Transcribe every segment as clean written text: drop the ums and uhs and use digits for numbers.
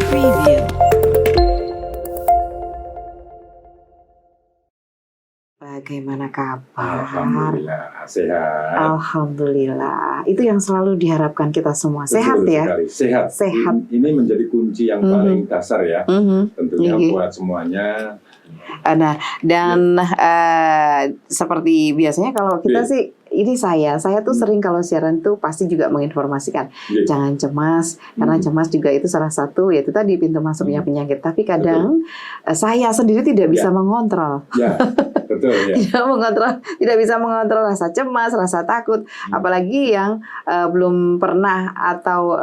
Preview. Bagaimana kabar? Alhamdulillah, sehat. Alhamdulillah. Itu yang selalu diharapkan kita semua. Sehat Betul ya? sekali. Sehat. Sehat. Ini menjadi kunci yang paling dasar ya. Tentunya Iya. buat semuanya. Nah, dan seperti biasanya kalau kita Iya. sih, ini saya tuh sering kalau siaran tuh pasti juga menginformasikan Iya. jangan cemas, karena cemas juga itu salah satu yaitu tadi pintu masuknya penyakit. Tapi kadang saya sendiri tidak bisa mengontrol. Ya, betul ya. tidak bisa mengontrol rasa cemas, rasa takut, apalagi yang belum pernah atau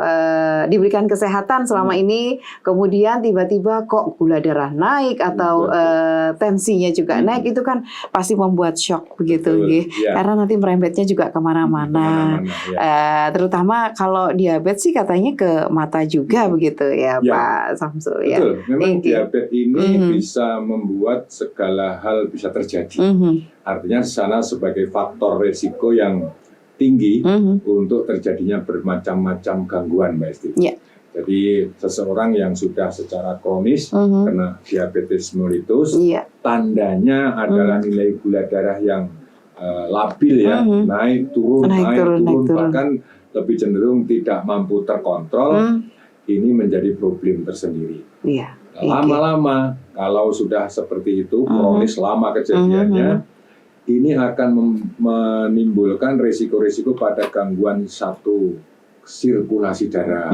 diberikan kesehatan selama ini, kemudian tiba-tiba kok gula darah naik atau tensinya juga naik, itu kan pasti membuat shock begitu, Betul, ya. karena nanti merembetnya juga kemana-mana. Ya. Terutama kalau diabetes sih katanya ke mata juga begitu ya, Ya. Pak Samsul ya. Betul, memang diabetes ini Mhm. bisa membuat segala hal bisa terjadi. Artinya di sana sebagai faktor resiko yang tinggi untuk terjadinya bermacam-macam gangguan, Mbak Esti. Ya. Jadi seseorang yang sudah secara kronis kena diabetes mellitus, Iya. tandanya adalah nilai gula darah yang labil ya, naik turun, bahkan lebih cenderung tidak mampu terkontrol. Ini menjadi problem tersendiri. Iya. Lama-lama kalau sudah seperti itu, kronis lama kejadiannya, ini akan menimbulkan risiko-risiko pada gangguan satu sirkulasi darah,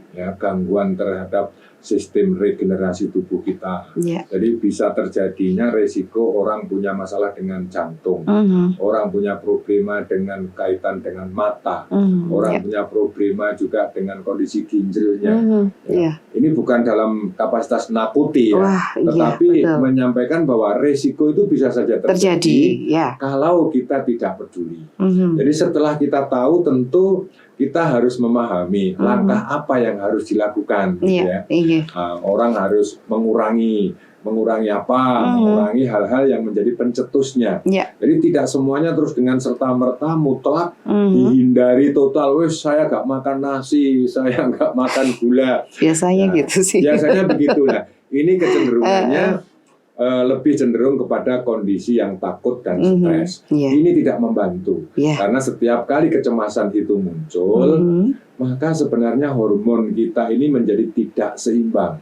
ya, gangguan terhadap sistem regenerasi tubuh kita. Jadi bisa terjadinya risiko orang punya masalah dengan jantung, orang punya problema dengan kaitan dengan mata, orang punya problema juga dengan kondisi ginjalnya. Ini bukan dalam kapasitas nakuti ya, tetapi menyampaikan bahwa risiko itu bisa saja terjadi kalau kita tidak peduli. Jadi setelah kita tahu, tentu kita harus memahami langkah apa yang harus dilakukan, gitu ya. Orang harus mengurangi apa, mengurangi hal-hal yang menjadi pencetusnya. Jadi tidak semuanya terus dengan serta-merta mutlak dihindari total. Wes, saya nggak makan nasi, saya nggak makan gula. Biasanya gitu sih. Biasanya begitulah. Ini kecenderungannya lebih cenderung kepada kondisi yang takut dan stres. Ini tidak membantu, karena setiap kali kecemasan itu muncul, maka sebenarnya hormon kita ini menjadi tidak seimbang.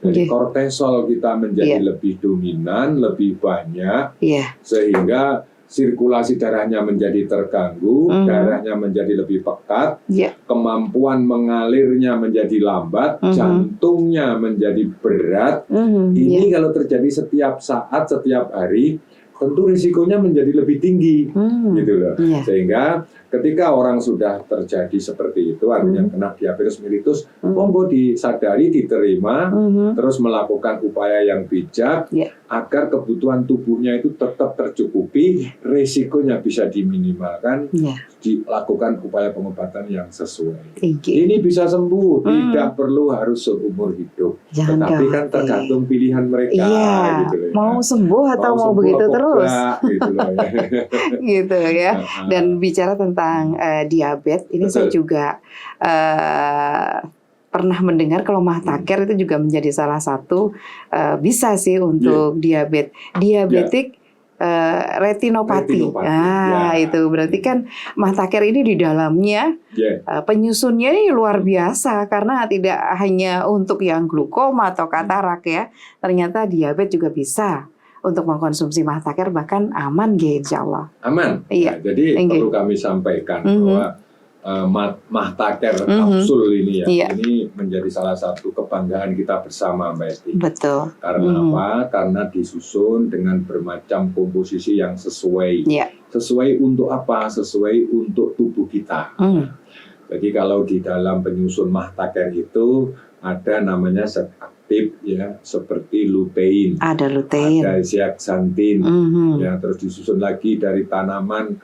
Jadi kortisol kita menjadi lebih dominan, lebih banyak, sehingga sirkulasi darahnya menjadi terganggu, darahnya menjadi lebih pekat, kemampuan mengalirnya menjadi lambat, jantungnya menjadi berat. Ini kalau terjadi setiap saat, setiap hari, tentu risikonya menjadi lebih tinggi, gitu loh. Sehingga ketika orang sudah terjadi seperti itu, artinya kena diabetes mellitus, monggo disadari, diterima, terus melakukan upaya yang bijak agar kebutuhan tubuhnya itu tetap tercukupi, risikonya bisa diminimalkan, dilakukan upaya pengobatan yang sesuai. Ini bisa sembuh, tidak perlu harus seumur hidup. Tetapi kan tergantung pilihan mereka, gitu loh, ya. Mau sembuh atau mau begitu terus, gitu loh, ya. Gitu ya. Dan bicara tentang diabetes, ini saya juga pernah mendengar kalau mahtaker itu juga menjadi salah satu bisa sih untuk diabetik retinopati. Itu berarti kan mahtaker ini di dalamnya penyusunnya ini luar biasa, karena tidak hanya untuk yang glukoma atau katarak ya, ternyata diabetes juga bisa untuk mengkonsumsi mahtaker, bahkan aman insya Allah. Aman. Jadi perlu kami sampaikan bahwa mahtaker kapsul ini ini menjadi salah satu kebanggaan kita bersama, Mbak Esti. Betul. Karena apa? Karena disusun dengan bermacam komposisi yang sesuai. Sesuai untuk apa? Sesuai untuk tubuh kita. Jadi kalau di dalam penyusun mahtaker itu ada namanya zat aktif ya, seperti lutein, ada zeaxanthin, ya, terus disusun lagi dari tanaman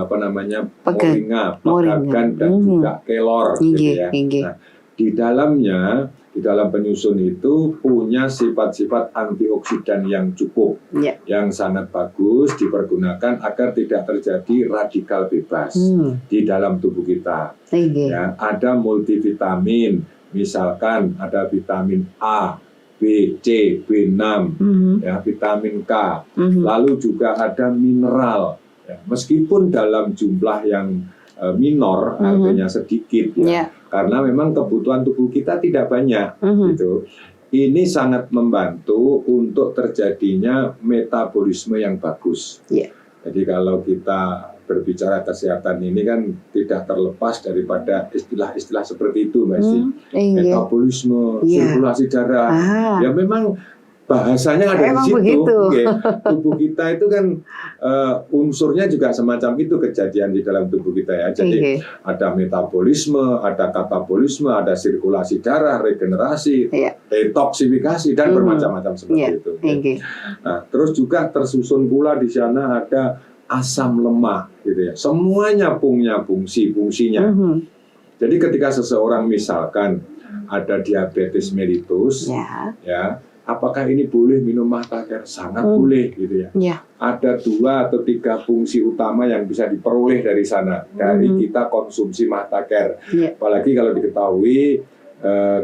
moringa, pagagan, dan juga kelor, gitu ya. Nah, di dalamnya, di dalam penyusun itu punya sifat-sifat antioksidan yang cukup, yang sangat bagus dipergunakan agar tidak terjadi radikal bebas di dalam tubuh kita. Ya, ada multivitamin, misalkan ada vitamin A, B, C, B6, ya, vitamin K, lalu juga ada mineral, ya, meskipun dalam jumlah yang minor, artinya sedikit, ya, karena memang kebutuhan tubuh kita tidak banyak, gitu. Ini sangat membantu untuk terjadinya metabolisme yang bagus. Jadi kalau kita berbicara kesehatan ini kan tidak terlepas daripada istilah-istilah seperti itu, Mbak Esti. Metabolisme, sirkulasi darah. Ya memang bahasanya ada di situ. Tubuh kita itu kan unsurnya juga semacam itu kejadian di dalam tubuh kita, ya. Jadi ada metabolisme, ada katabolisme, ada sirkulasi darah, regenerasi, detoksifikasi, dan bermacam-macam seperti itu. Nah, terus juga tersusun pula di sana ada asam lemak, gitu ya. Semuanya punya fungsinya. Jadi ketika seseorang misalkan ada diabetes mellitus, ya, apakah ini boleh minum Mahtaker? Sangat boleh, gitu ya. Ada 2 atau 3 fungsi utama yang bisa diperoleh dari sana, dari kita konsumsi Mahtaker. Apalagi kalau diketahui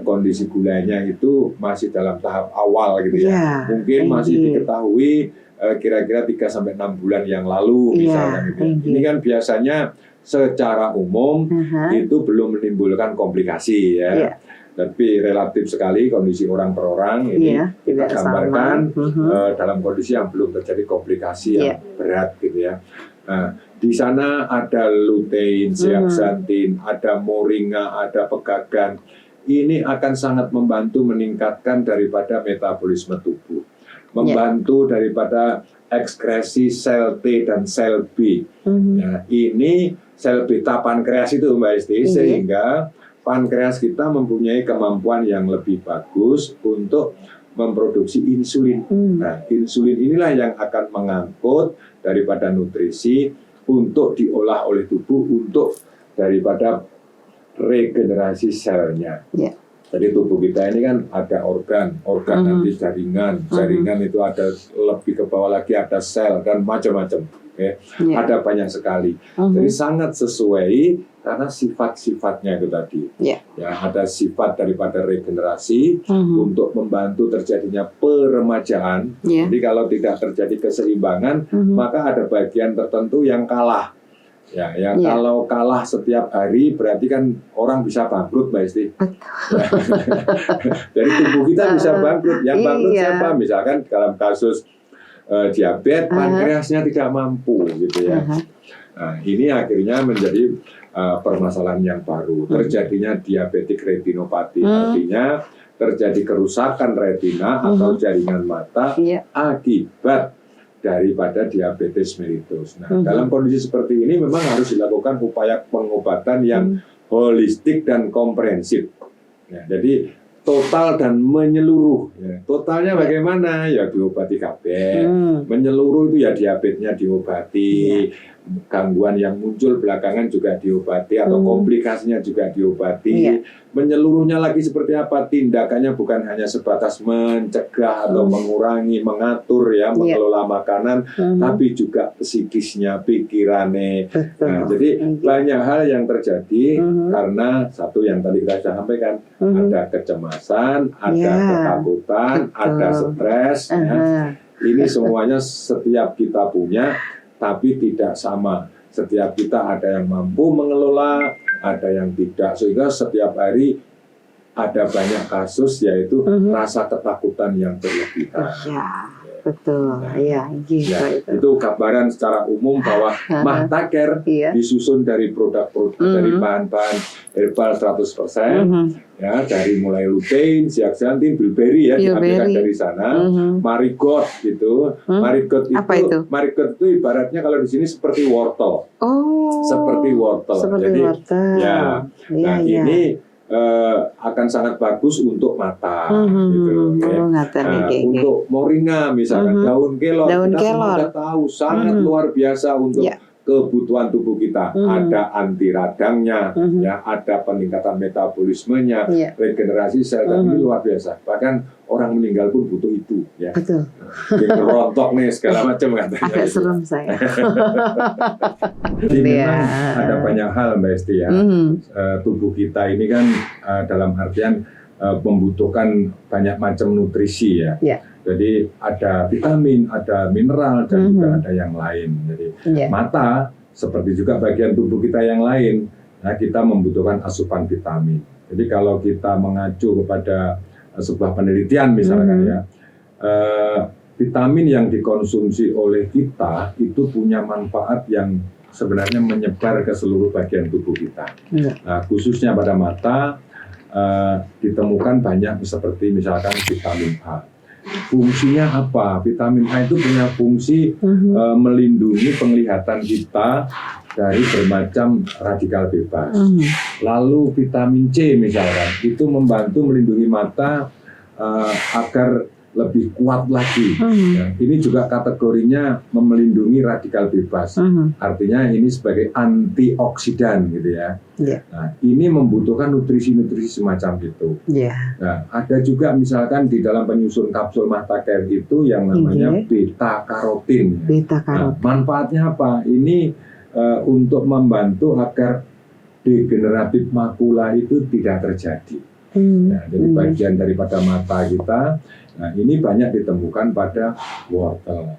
kondisi gulanya itu masih dalam tahap awal, gitu ya. Mungkin masih diketahui kira-kira 3-6 bulan yang lalu, misalnya, gitu. Ini kan biasanya secara umum itu belum menimbulkan komplikasi, ya. Tapi relatif sekali kondisi orang per orang ini kita gambarkan dalam kondisi yang belum terjadi komplikasi yang berat, gitu ya. Nah, di sana ada lutein, zeaxanthin, ada moringa, ada pegagan. Ini akan sangat membantu meningkatkan daripada metabolisme tubuh, membantu daripada ekskresi sel T dan sel B. Nah, ini sel beta pankreas itu, Mbak Esti, sehingga pankreas kita mempunyai kemampuan yang lebih bagus untuk memproduksi insulin. Nah, insulin inilah yang akan mengangkut daripada nutrisi untuk diolah oleh tubuh untuk daripada regenerasi selnya. Jadi tubuh kita ini kan ada organ nanti jaringan itu ada lebih ke bawah lagi ada sel dan macam-macam. Ada banyak sekali. Jadi sangat sesuai karena sifat-sifatnya itu tadi. Ya, ada sifat daripada regenerasi untuk membantu terjadinya peremajaan. Jadi kalau tidak terjadi keseimbangan, maka ada bagian tertentu yang kalah. Kalau kalah setiap hari berarti kan orang bisa bangkrut, Mbak Esti. Jadi tubuh kita bisa bangkrut. Yang bangkrut siapa? Misalkan dalam kasus diabetes, pankreasnya tidak mampu, gitu ya. Nah, ini akhirnya menjadi permasalahan yang baru. Terjadinya diabetik retinopati, artinya terjadi kerusakan retina atau jaringan mata akibat daripada diabetes mellitus. Nah, dalam kondisi seperti ini memang harus dilakukan upaya pengobatan yang holistik dan komprehensif. Jadi total dan menyeluruh. Totalnya bagaimana? Ya diobati kabeh. Menyeluruh itu ya diabetesnya diobati, gangguan yang muncul belakangan juga diobati atau komplikasinya juga diobati. Menyeluruhnya lagi seperti apa? Tindakannya bukan hanya sebatas mencegah atau mengurangi, mengatur, ya, mengelola makanan, tapi juga psikisnya, pikirannya. Nah, jadi banyak hal yang terjadi karena satu yang tadi kita sudah sampaikan, ada kecemasan, ada ketakutan, ada stres. Ini semuanya setiap kita punya, tapi tidak sama. Setiap kita ada yang mampu mengelola, ada yang tidak. Sehingga setiap hari ada banyak kasus, yaitu rasa ketakutan yang berlebihan. Betul, itu gambaran secara umum bahwa Mahtaker disusun dari produk-produk dari bahan-bahan herbal 100%, ya, dari mulai lutein, zeaxanthin, bilberry, ya, diambilkan dari sana, marigot gitu. Marigot itu ibaratnya kalau di sini seperti wortel. Seperti wortel. Jadi ini akan sangat bagus untuk mata, gitu. Untuk moringa misalkan daun kelor, kita semua sudah tahu sangat luar biasa untuk kebutuhan tubuh kita. Ada anti radangnya, ya, ada peningkatan metabolismenya, regenerasi sel tadi luar biasa. Bahkan orang meninggal pun butuh itu, ya. Betul. Yang rontok nih segala macam katanya. Agak serem saya. Jadi memang ada banyak hal Mbak Esti ya. Tubuh kita ini kan dalam artian membutuhkan banyak macam nutrisi ya. Jadi ada vitamin, ada mineral, dan juga ada yang lain. Jadi mata seperti juga bagian tubuh kita yang lain, nah kita membutuhkan asupan vitamin. Jadi kalau kita mengacu kepada sebuah penelitian misalkan ya, vitamin yang dikonsumsi oleh kita itu punya manfaat yang sebenarnya menyebar ke seluruh bagian tubuh kita. Nah, khususnya pada mata ditemukan banyak seperti misalkan vitamin A. Fungsinya apa? Vitamin A itu punya fungsi melindungi penglihatan kita dari bermacam radikal bebas. Lalu vitamin C misalkan itu membantu melindungi mata agar lebih kuat lagi. Ya, ini juga kategorinya melindungi radikal bebas. Artinya ini sebagai antioksidan gitu ya. Nah, ini membutuhkan nutrisi-nutrisi semacam itu. Nah, ada juga misalkan di dalam penyusun kapsul Mahta Care itu yang namanya beta karotin. Nah, manfaatnya apa? Ini untuk membantu agar degeneratif makula itu tidak terjadi. Nah, jadi bagian daripada mata kita, nah ini banyak ditemukan pada wortel.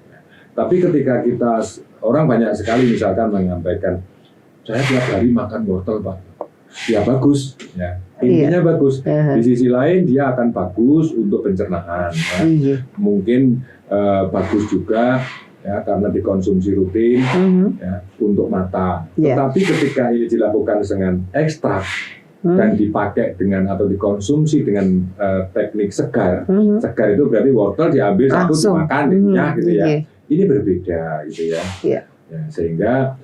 Tapi ketika kita, orang banyak sekali misalkan menyampaikan, saya tiap hari makan wortel Pak. Ya bagus, ya intinya bagus. Di sisi lain dia akan bagus untuk pencernaan. Ya. Mungkin bagus juga ya karena dikonsumsi rutin ya, untuk mata. Tetapi ketika ini dilakukan dengan ekstrak dan dipakai dengan atau dikonsumsi dengan teknik segar. Segar itu berarti wortel diambil satu dimakan gitu ya. Ini berbeda gitu ya. Ya, sehingga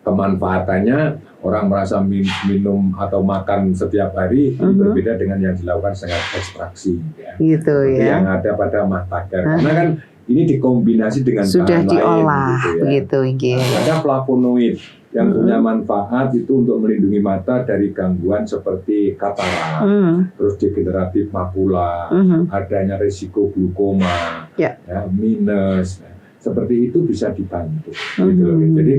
kemanfaatannya orang merasa minum atau makan setiap hari ini berbeda dengan yang dilakukan dengan ekstraksi ya. Gitu ya. Yang ada pada Mahta Care. Karena kan ini dikombinasi dengan sudah bahan diolah lain gitu ya. Ada flavonoid yang punya manfaat itu untuk melindungi mata dari gangguan seperti katarak, terus degeneratif makula, adanya risiko glukoma, ya, minus, seperti itu bisa dibantu. Gitu loh. Jadi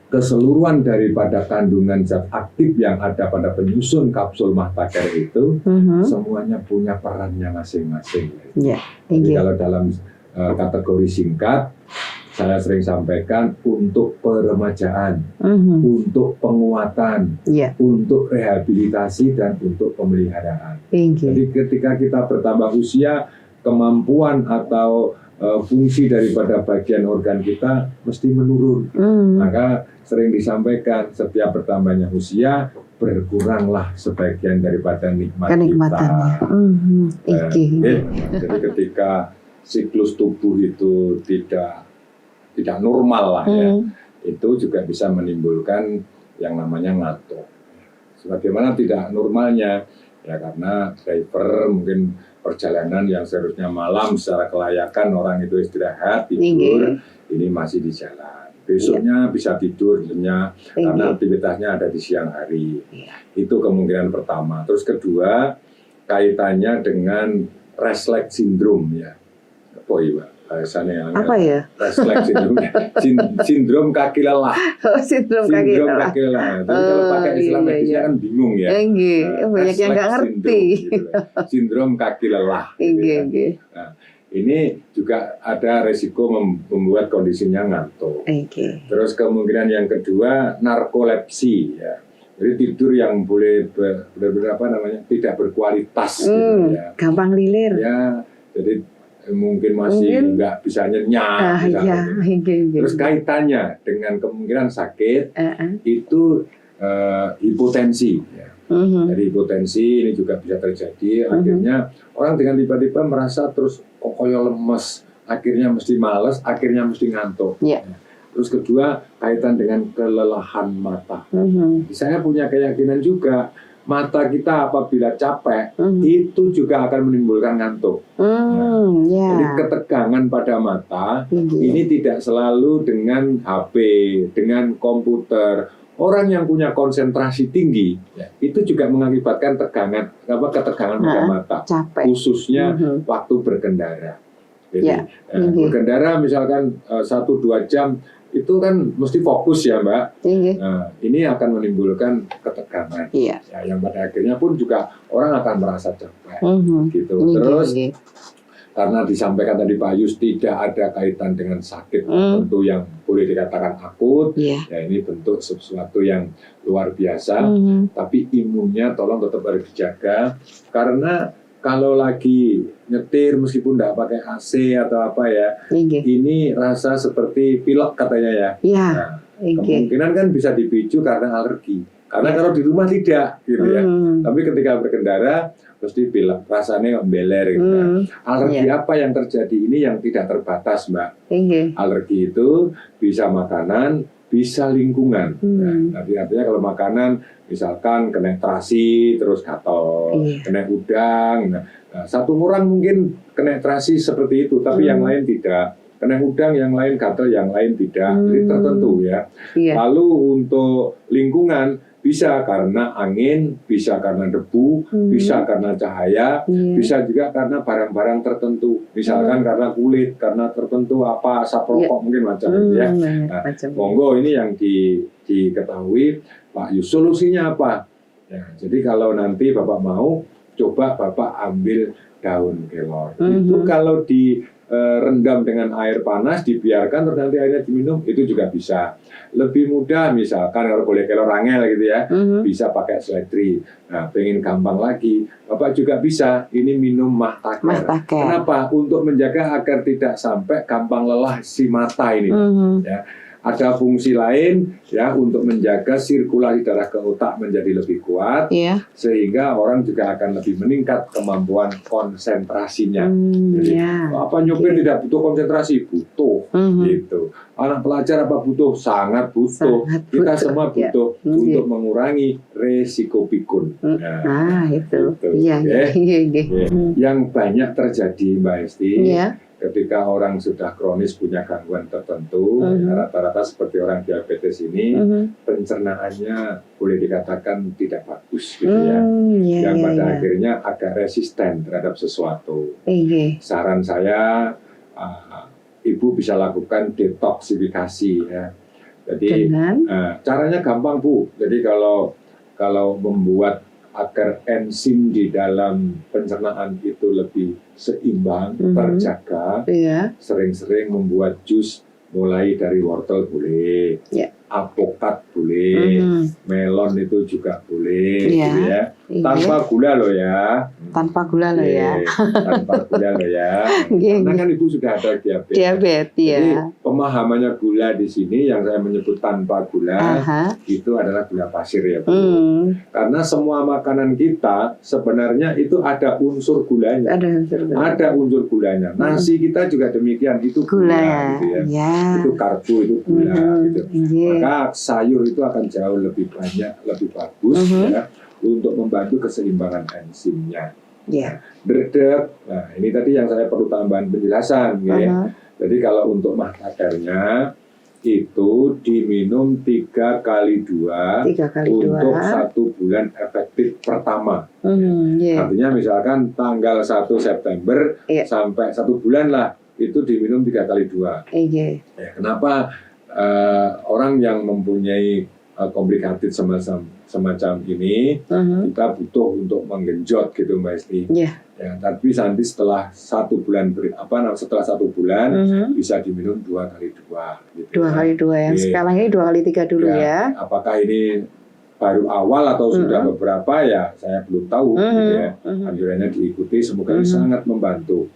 keseluruhan daripada kandungan zat aktif yang ada pada penyusun kapsul Mahta Care itu semuanya punya perannya masing-masing. Jadi kalau dalam kategori singkat, saya sering sampaikan untuk peremajaan, untuk penguatan, untuk rehabilitasi dan untuk pemeliharaan. Jadi ketika kita bertambah usia, kemampuan atau fungsi daripada bagian organ kita mesti menurun. Maka sering disampaikan setiap bertambahnya usia berkuranglah sebagian daripada nikmat kita. Jadi ketika siklus tubuh itu tidak normal lah ya, itu juga bisa menimbulkan yang namanya ngantuk. Sebagaimana tidak normalnya ya karena driver mungkin perjalanan yang seharusnya malam secara kelayakan orang itu istirahat tidur, ini masih di jalan. Besoknya bisa tidur karena aktivitasnya ada di siang hari. Itu kemungkinan pertama. Terus kedua kaitannya dengan restless syndrome ya. Apa ya? Restless sindrom kaki lelah. Sindrom kaki lelah. Jadi kalau pakai istilah medisnya kan bingung ya. Banyak yang nggak ngerti. Sindrom kaki lelah. Nah, ini juga ada resiko membuat kondisinya ngantuk. Terus kemungkinan yang kedua narkolepsi ya. Jadi tidur yang boleh benar-benar tidak berkualitas. Gitu, ya. Gampang lilir. Ya, jadi mungkin masih nggak bisa nyenyak. Terus kaitannya dengan kemungkinan sakit itu hipotensi. Ya. Jadi hipotensi ini juga bisa terjadi. Akhirnya orang dengan tiba-tiba merasa terus koyo lemes, akhirnya mesti malas, akhirnya mesti ngantuk. Terus kedua kaitan dengan kelelahan mata. Saya punya keyakinan juga mata kita apabila capek itu juga akan menimbulkan ngantuk. Jadi ketegangan pada mata ini tidak selalu dengan HP, dengan komputer. Orang yang punya konsentrasi tinggi itu juga mengakibatkan ketegangan pada mata, capek. Khususnya waktu berkendara. Jadi, berkendara misalkan 1-2 jam itu kan mesti fokus ya Mbak. Nah, ini akan menimbulkan ketegangan. Yang pada akhirnya pun juga orang akan merasa capek. Gitu. Terus karena disampaikan tadi Pak Yus tidak ada kaitan dengan sakit tentu yang boleh dikatakan akut, ya ini bentuk sesuatu yang luar biasa, tapi imunnya tolong tetap harus dijaga, karena kalau lagi nyetir meskipun tidak pakai AC atau apa ya, ini rasa seperti pilek katanya ya. Nah, kemungkinan kan bisa dipicu karena alergi. Karena kalau di rumah tidak, gitu ya. Tapi ketika berkendara mesti pilek, rasanya membeler gitu. Alergi apa yang terjadi ini yang tidak terbatas, Mbak. Alergi itu bisa makanan, bisa lingkungan. Nah, artinya kalau makanan misalkan kena terasi terus gatal, kena udang. Nah, satu orang mungkin kena terasi seperti itu, tapi yang lain tidak. Kena udang, yang lain gatal, yang lain tidak. Jadi tertentu ya. Lalu untuk lingkungan bisa karena angin, bisa karena debu, bisa karena cahaya, bisa juga karena barang-barang tertentu. Misalkan karena kulit, karena tertentu apa, asap rokok mungkin macam itu ya. Nah, monggo ini yang diketahui Pak Yus. Solusinya apa? Ya, jadi kalau nanti Bapak mau, coba Bapak ambil daun kelor. Itu kalau direndam dengan air panas, dibiarkan terus nanti airnya diminum, itu juga bisa. Lebih mudah misalkan kalau boleh kelor rangel gitu ya, bisa pakai seledri. Nah, pengen gampang lagi, Bapak juga bisa ini minum mah taker. Kenapa? Untuk menjaga agar tidak sampai gampang lelah si mata ini. Ya. Ada fungsi lain ya untuk menjaga sirkulasi darah ke otak menjadi lebih kuat, sehingga orang juga akan lebih meningkat kemampuan konsentrasinya. Jadi apa nyopir tidak butuh konsentrasi? Butuh, gitu. Anak pelajar apa butuh? Sangat butuh. Kita semua butuh untuk mengurangi resiko pikun. Nah, itu. Yang banyak terjadi Mbak Esti. Ketika orang sudah kronis punya gangguan tertentu, rata-rata seperti orang diabetes ini, pencernaannya boleh dikatakan tidak bagus, gitu ya. Yang pada akhirnya agak resisten terhadap sesuatu. Saran saya, Ibu bisa lakukan detoksifikasi ya. Jadi caranya gampang Bu. Jadi kalau membuat agar enzim di dalam pencernaan itu lebih seimbang, terjaga, sering-sering membuat jus mulai dari wortel boleh, alpukat boleh, melon itu juga boleh, gitu ya. Tanpa gula loh ya. Tanpa gula loh ya. Tanpa gula loh ya. Karena kan Ibu sudah ada diabetes. Jadi pemahamannya gula di sini yang saya menyebut tanpa gula itu adalah gula pasir ya Bu. Karena semua makanan kita sebenarnya itu ada unsur gulanya. Ada unsur gulanya. Nasi kita juga demikian, itu gula gitu ya. Itu karbo, itu gula gitu. Maka sayur itu akan jauh lebih banyak, lebih bagus ya, untuk membantu keseimbangan enzimnya. Berdek. Nah, ini tadi yang saya perlu tambahan penjelasan ya. Jadi kalau untuk mah takernya itu diminum 3 kali 2 untuk 1 bulan efektif pertama. Artinya misalkan tanggal 1 September sampai 1 bulan lah, itu diminum 3 kali 2. Ya, kenapa orang yang mempunyai komplikated semacam ini kita butuh untuk menggenjot gitu Mbak Esti. Ya, tapi nanti setelah 1 bulan setelah 1 bulan bisa diminum 2 kali 2 gitu. 2 kali 2 yang sekarang ini 2 kali 3 dulu ya. Apakah ini baru awal atau sudah beberapa ya saya belum tahu gitu ya. Anjurannya diikuti, semoga ini sangat membantu.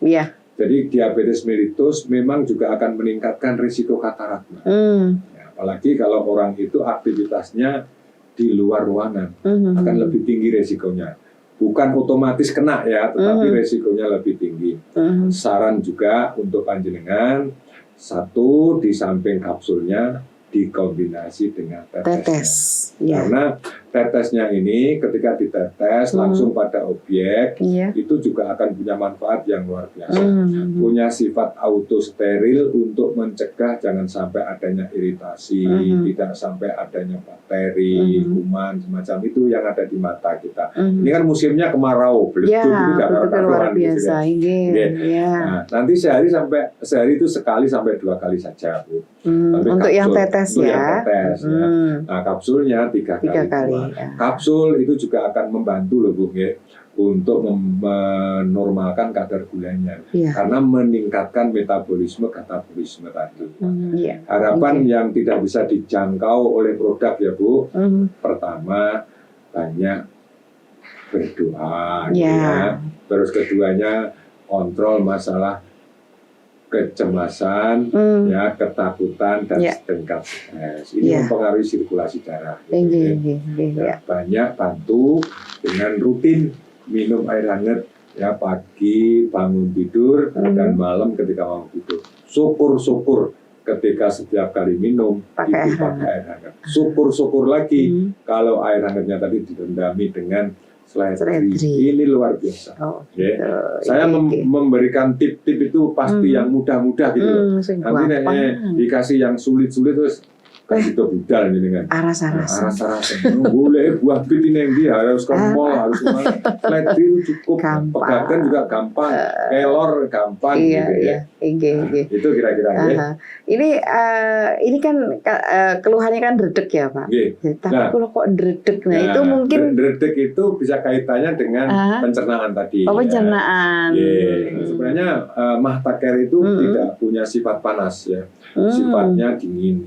Jadi diabetes mellitus memang juga akan meningkatkan risiko katarak. Ya, apalagi kalau orang itu aktivitasnya di luar ruangan, akan lebih tinggi risikonya. Bukan otomatis kena ya, tetapi risikonya lebih tinggi. Saran juga untuk panjenengan, 1 di samping kapsulnya dikombinasi dengan tetes. Karena tetesnya ini ketika ditetes langsung pada objek, Iya. itu juga akan punya manfaat yang luar biasa. Punya sifat auto steril untuk mencegah jangan sampai adanya iritasi, tidak sampai adanya bakteri, kuman semacam itu yang ada di mata kita. Ini kan musimnya kemarau, beleduk Ya, itu nggak itu kan luar karuan gitu biasa. kan. Iya. Ya. Nah, nanti sehari itu sekali sampai 2 kali saja, Bu. Tapi Untuk yang kapsul, tetes untuk ya. yang tetes, ya. Nah, kapsulnya 3 3 kali. kali. Ya. Kapsul itu juga akan membantu loh, Bu, ya, untuk menormalkan kadar gulanya. Iya. Karena meningkatkan metabolisme katabolisme tadi. Iya. Harapan yang tidak bisa dijangkau oleh produk ya, Bu. Pertama, banyak berdoa gitu ya. Terus keduanya kontrol masalah kecemasan, ya, ketakutan dan tingkat stres. Ini mempengaruhi sirkulasi darah. Ya, banyak bantu dengan rutin minum air hangat ya pagi bangun tidur dan malam ketika mau tidur. Syukur-syukur ketika setiap kali minum pakai air hangat. Syukur-syukur lagi kalau air hangatnya tadi direndami dengan seledri. Ini luar biasa. Saya memberikan tip-tip itu pasti yang mudah-mudah gitu. Nanti dikasih yang sulit-sulit terus kasih ke budal ini kan. Aras-arasan. Boleh buah bit ini yang dia harus ke mall, harus kemana. Seledri itu cukup. Pegagan juga gampang. Kelor gampang gitu ya. Itu kira-kira ya. Ini kan keluhannya kan dredeg ya Pak. Tapi kalau kok dredeg, nah itu mungkin dredeg itu bisa kaitannya dengan pencernaan tadi. Pencernaan. Sebenarnya mahtaker itu tidak punya sifat panas ya, sifatnya dingin.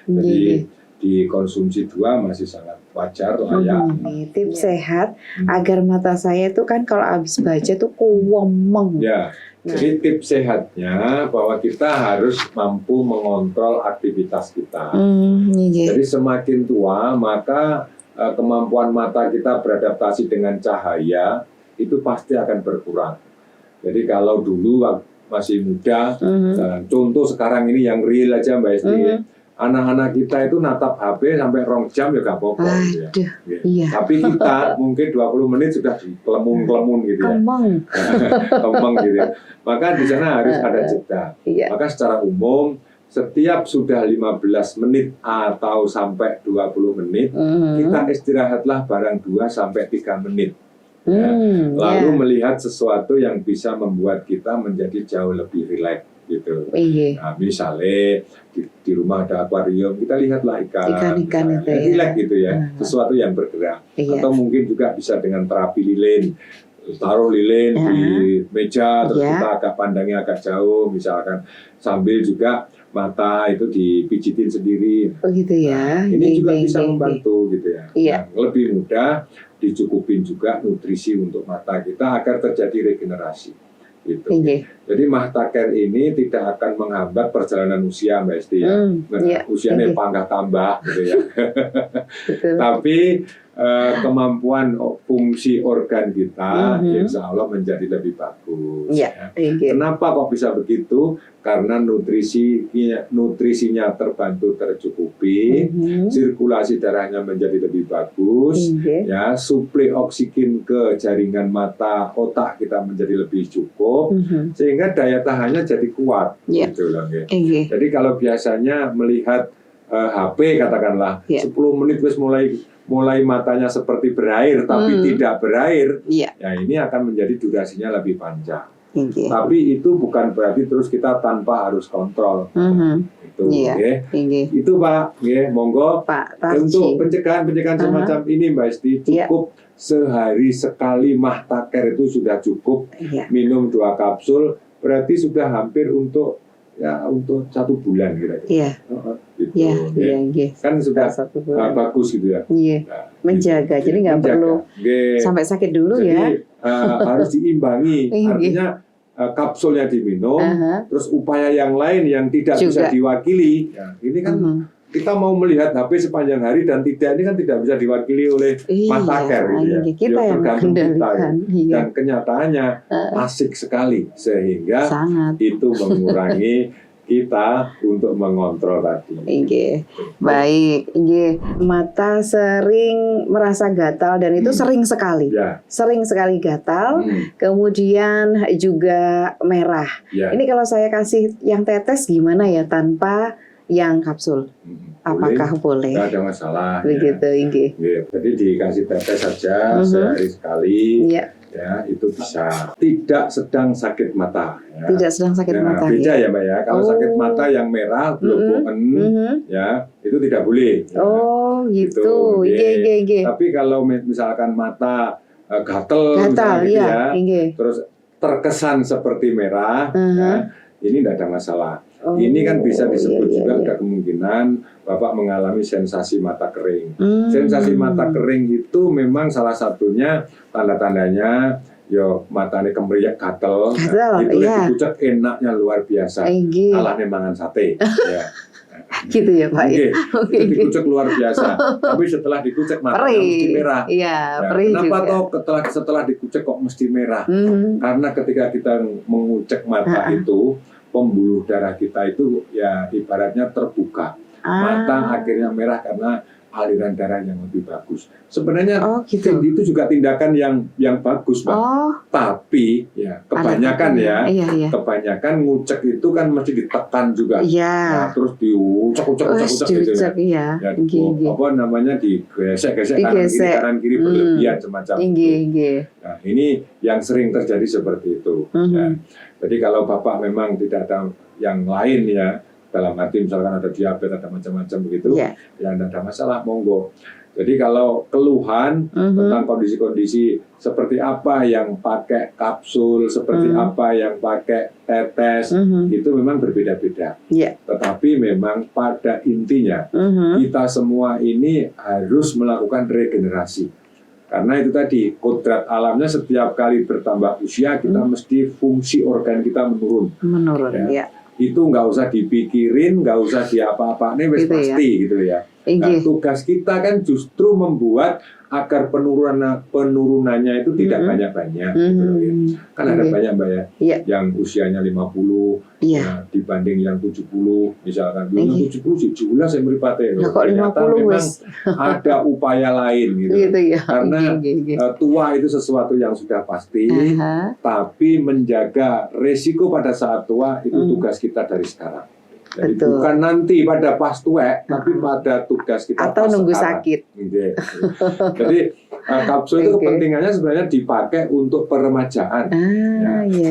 Jadi dikonsumsi 2 masih sangat wajar layak. Tips sehat agar mata saya itu kan kalau habis baca tuh kuwemeng. Ya. Jadi tips sehatnya bahwa kita harus mampu mengontrol aktivitas kita. Jadi semakin tua maka kemampuan mata kita beradaptasi dengan cahaya itu pasti akan berkurang. Jadi kalau dulu masih muda, contoh sekarang ini yang real aja Mbak Esti, anak-anak kita itu natap HP sampai 2 jam ya gak apa-apa gitu ya. Iya. Tapi kita mungkin 20 menit sudah kelemun-kelemun gitu ya. Kembang gitu ya. Maka di sana harus ada jeda. Maka secara umum setiap sudah 15 menit atau sampai 20 menit kita istirahatlah barang 2 sampai 3 menit. Ya. Lalu melihat sesuatu yang bisa membuat kita menjadi jauh lebih rileks gitu. Nah, misalnya di rumah ada akuarium, kita lihatlah ikan itu rileks gitu ya, sesuatu yang bergerak. Atau mungkin juga bisa dengan terapi lilin, taruh lilin di meja, terus kita agak pandangnya agak jauh, misalkan sambil juga mata itu dipijitin sendiri. Nah, ini juga bisa membantu gitu ya. Nah, lebih mudah dicukupin juga nutrisi untuk mata kita agar terjadi regenerasi. Gitu. Jadi mahtaker ini tidak akan menghambat perjalanan usia Mbak Esti ya. Usianya pangkah tambah gitu ya. Tapi kemampuan fungsi organ kita insya Allah menjadi lebih bagus. Kenapa kok bisa begitu? Karena nutrisinya terbantu tercukupi, sirkulasi darahnya menjadi lebih bagus, ya, suplai oksigen ke jaringan mata, otak kita menjadi lebih cukup, sehingga daya tahannya jadi kuat. Gitu loh, ya. Jadi kalau biasanya melihat HP katakanlah 10 menit wis mulai matanya seperti berair tapi tidak berair, ya ini akan menjadi durasinya lebih panjang. Tapi itu bukan berarti terus kita tanpa harus kontrol. Itu, itu Pak, monggo Pak untuk pencegahan semacam ini Mbak Esti cukup sehari sekali mahtaker itu sudah cukup. Minum 2 kapsul berarti sudah hampir untuk 1 bulan kira-kira. Kan sudah bagus gitu ya. Menjaga, jadi nggak perlu sampai sakit dulu. Jadi, harus diimbangi. Artinya kapsulnya diminum, terus upaya yang lain yang tidak bisa diwakili. Ini kan kita mau melihat HP sepanjang hari dan ini kan tidak bisa diwakili oleh mahtaker gitu ya. Kita yang mengendalikan. Dan kenyataannya asik sekali sehingga itu mengurangi kita untuk mengontrol tadi. Oke, baik. Mata sering merasa gatal dan itu sering sekali, sering sekali gatal. Kemudian juga merah. Ini kalau saya kasih yang tetes gimana ya tanpa yang kapsul? Apakah boleh? Tidak ada masalah. Begitu, Jadi dikasih tetes saja sehari sekali. Ya, itu bisa. Tidak sedang sakit mata. Ya. Tidak sedang sakit mata. Beda ya Mbak ya. Kalau sakit mata yang merah, bloboken, ya itu tidak boleh. Ya. Oh gitu. Tapi kalau misalkan mata gatel misalnya gitu ya, terus terkesan seperti merah, ya, ini tidak ada masalah. Ini kan bisa disebut juga ada kemungkinan Bapak mengalami sensasi mata kering. Sensasi mata kering itu memang salah satunya tanda-tandanya yo matanya kemeriak gatel. Itu dikucek enaknya luar biasa. Alahnya mangan sate. Ya. Gitu ya Pak. Itu dikucek luar biasa. Tapi setelah dikucek mata mesti merah. Kenapa toh setelah dikucek kok mesti merah? Karena ketika kita mengucek mata itu, pembuluh darah kita itu ya ibaratnya terbuka. Mata akhirnya merah karena aliran darah yang lebih bagus. Sebenarnya itu juga tindakan yang bagus, Pak. Tapi ya kebanyakan kebanyakan ngucek itu kan mesti ditekan juga. Nah, terus diucek gitu ya. Apa namanya digesek-gesek kanan kiri berlebihan semacam itu. Nah, ini yang sering terjadi seperti itu. Ya. Jadi kalau Bapak memang tidak ada yang lain ya, dalam arti misalkan ada diabetes, ada macam-macam begitu, ya tidak ada masalah, monggo. Jadi kalau keluhan tentang kondisi-kondisi seperti apa yang pakai kapsul, seperti apa yang pakai tetes, itu memang berbeda-beda. Tetapi memang pada intinya kita semua ini harus melakukan regenerasi. Karena itu tadi, kodrat alamnya setiap kali bertambah usia, kita mesti fungsi organ kita menurun. Ya. Itu nggak usah dipikirin, nggak usah diapa-apain, wis pasti gitu ya. Nah, tugas kita kan justru membuat agar penurunannya itu tidak banyak-banyak. Gitu ya. Kan ada banyak Mbak ya, yang usianya 50 ya, dibanding yang 70 misalkan. Yang 70 sih jelas yang beripate. Ternyata memang ada upaya lain gitu. Karena tua itu sesuatu yang sudah pasti, tapi menjaga resiko pada saat tua itu tugas kita dari sekarang. Jadi bukan nanti pada pas tuwek, tapi pada tugas kita atau pas nunggu sekarang. Sakit. Jadi kapsul itu kepentingannya sebenarnya dipakai untuk peremajaan.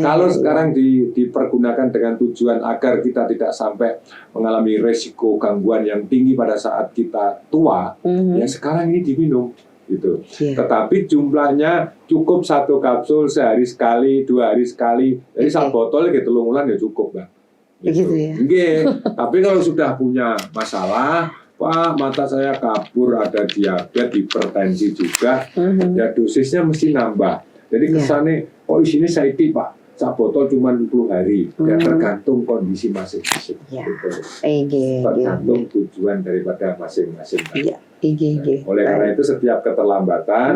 Kalau sekarang dipergunakan dengan tujuan agar kita tidak sampai mengalami resiko gangguan yang tinggi pada saat kita tua, ya sekarang ini diminum. Gitu. Tetapi jumlahnya cukup 1 kapsul sehari sekali, 2 hari sekali. Jadi 1 botol gitu 3 bulan ya cukup, Mbak. Gitu ya. Tapi kalau sudah punya masalah, Pak, mata saya kabur, ada diabetes, hipertensi juga, ya dosisnya mesti nambah. Jadi kesannya, oh isinya saiki Pak, 1 botol cuma 20 hari. Ya tergantung kondisi masing-masing. Tergantung tujuan daripada masing-masing. Oleh karena itu setiap keterlambatan,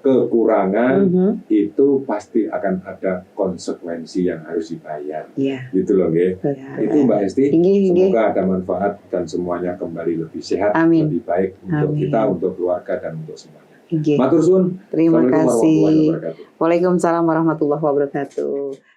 kekurangan itu pasti akan ada konsekuensi yang harus dibayar. Gitu loh, itu Mbak Esti. Semoga ada manfaat dan semuanya kembali lebih sehat, lebih baik untuk kita, untuk keluarga dan untuk semuanya. Matur suwun. Terima kasih. Waalaikumsalam warahmatullahi wabarakatuh.